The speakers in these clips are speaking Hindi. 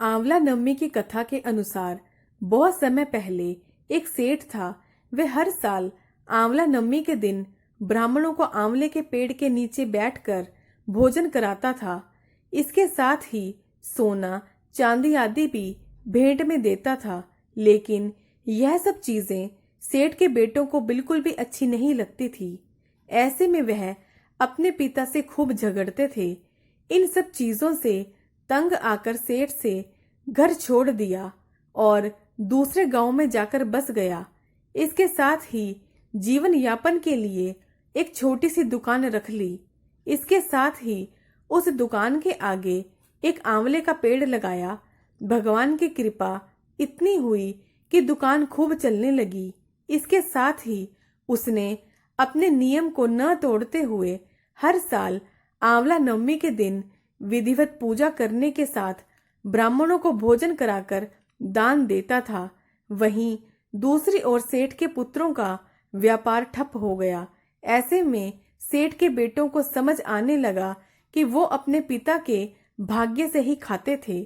आंवला नवमी की कथा के अनुसार बहुत समय पहले एक सेठ था। वह हर साल आंवला नवमी के दिन ब्राह्मणों को आंवले के पेड़ के नीचे बैठकर भोजन कराता था। इसके साथ ही सोना चांदी आदि भी भेंट में देता था। लेकिन यह सब चीजें सेठ के बेटों को बिल्कुल भी अच्छी नहीं लगती थी। ऐसे में वह अपने पिता से खूब झगड़ते थे। इन सब चीजों से तंग आकर सेठ से घर छोड़ दिया और दूसरे गांव में जाकर बस गया। इसके साथ ही जीवन यापन के लिए एक छोटी सी दुकान रख ली। इसके साथ ही उस दुकान के आगे एक आंवले का पेड़ लगाया। भगवान की कृपा इतनी हुई कि दुकान खूब चलने लगी। इसके साथ ही उसने अपने नियम को न तोड़ते हुए हर साल आंवला नवमी के दिन विधिवत पूजा करने के साथ ब्राह्मणों को भोजन कराकर दान देता था। वहीं दूसरी ओर सेठ के पुत्रों का व्यापार ठप हो गया। ऐसे में सेठ के बेटों को समझ आने लगा कि वो अपने पिता के भाग्य से ही खाते थे।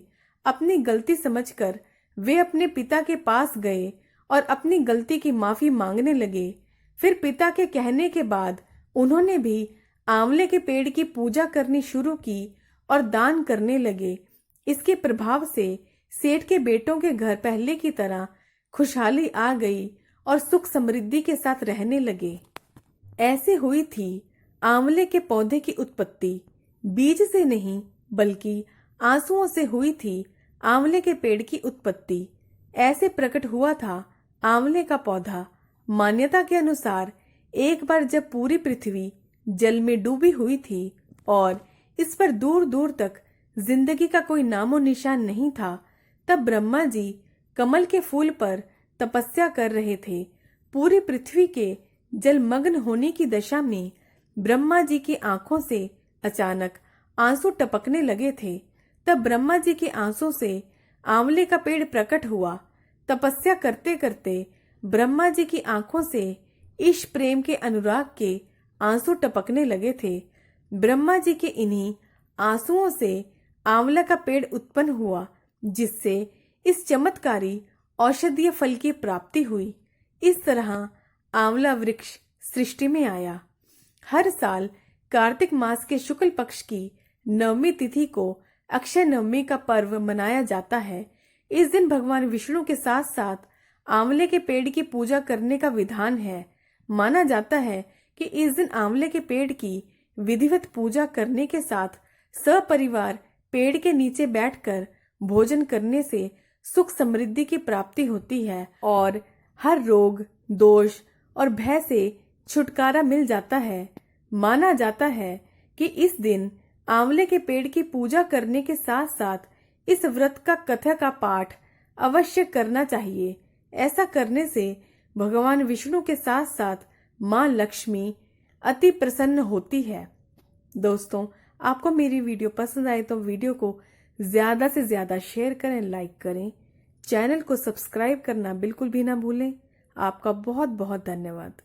अपनी गलती समझकर वे अपने पिता के पास गए और अपनी गलती की माफी मांगने लगे। फिर पिता के कहने के बाद उन्होंने भी आंवले के पेड़ की पूजा करनी शुरू की और दान करने लगे। इसके प्रभाव से सेठ के बेटों के घर पहले की तरह खुशहाली आ गई और सुख समृद्धि के साथ रहने लगे। ऐसे हुई थी आंवले के पौधे की उत्पत्ति। बीज से नहीं बल्कि आंसुओं से हुई थी आंवले के पेड़ की उत्पत्ति। ऐसे प्रकट हुआ था आंवले का पौधा। मान्यता के अनुसार एक बार जब पूरी पृथ्वी जल में डूबी हुई थी और इस पर दूर दूर तक जिंदगी का कोई नामो निशान नहीं था, तब ब्रह्मा जी कमल के फूल पर तपस्या कर रहे थे। पूरी पृथ्वी के जलमग्न होने की दशा में ब्रह्मा जी की आंखों से अचानक आंसू टपकने लगे थे। तब ब्रह्मा जी की आंसू से आंवले का पेड़ प्रकट हुआ। तपस्या करते करते ब्रह्मा जी की आंखों से इश्क प्रेम के अनुराग के आंसू टपकने लगे थे। ब्रह्मा जी के इन्हीं आंसुओं से आंवला का पेड़ उत्पन्न हुआ, जिससे इस चमत्कारी औषधीय फल की प्राप्ति हुई। इस तरह आंवला वृक्ष सृष्टि में आया। हर साल कार्तिक मास के शुक्ल पक्ष की नवमी तिथि को अक्षय नवमी का पर्व मनाया जाता है। इस दिन भगवान विष्णु के साथ साथ आंवले के पेड़ की पूजा करने का विधान है। माना जाता है कि इस दिन आंवले के पेड़ की विधिवत पूजा करने के साथ सपरिवार पेड़ के नीचे बैठकर भोजन करने से सुख समृद्धि की प्राप्ति होती है और हर रोग दोष और भय से छुटकारा मिल जाता है। माना जाता है कि इस दिन आंवले के पेड़ की पूजा करने के साथ साथ इस व्रत का कथा का पाठ अवश्य करना चाहिए। ऐसा करने से भगवान विष्णु के साथ साथ माँ लक्ष्मी अति प्रसन्न होती है। दोस्तों, आपको मेरी वीडियो पसंद आए तो वीडियो को ज्यादा से ज्यादा शेयर करें, लाइक करें। चैनल को सब्सक्राइब करना बिल्कुल भी ना भूलें। आपका बहुत बहुत धन्यवाद।